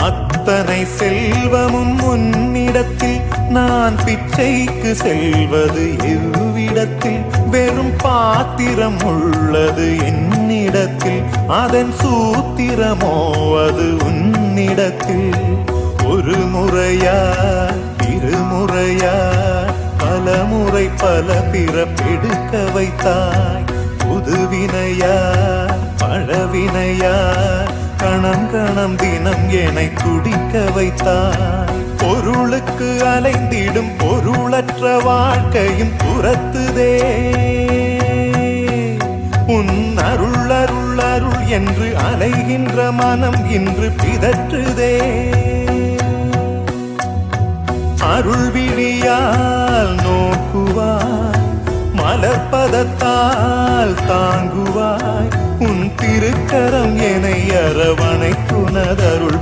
அத்தனை செல்வமும் உன்னிடத்தில் நான் பிச்சைக்கு செல்வது எவ்விடத்தில் வெறும் பாத்திரம் உள்ளது என்னிடத்தில் அதன் சூத்திரமோ அது உன்னிடத்தில் ஒரு முறையா இருமுறையா பல முறை பல பிறப்பெடுக்க வைத்தாய் புதுவினையா பழவினையா கணம் கணம் தினம் என்னை துடிக்க வைத்தாய் பொருளுக்கு அலைந்திடும் பொருளற்ற வாழ்க்கையும் துரத்துதே உன் அருள் அருள் அருள் என்று அலைகின்ற மனம் இன்று பிதற்றுதே அருள் விழியால் நோக்குவாய் மலர்பதத்தால் தாங்குவாய் உன் திருக்கரம் என்னை அரவணைத்துனதருள்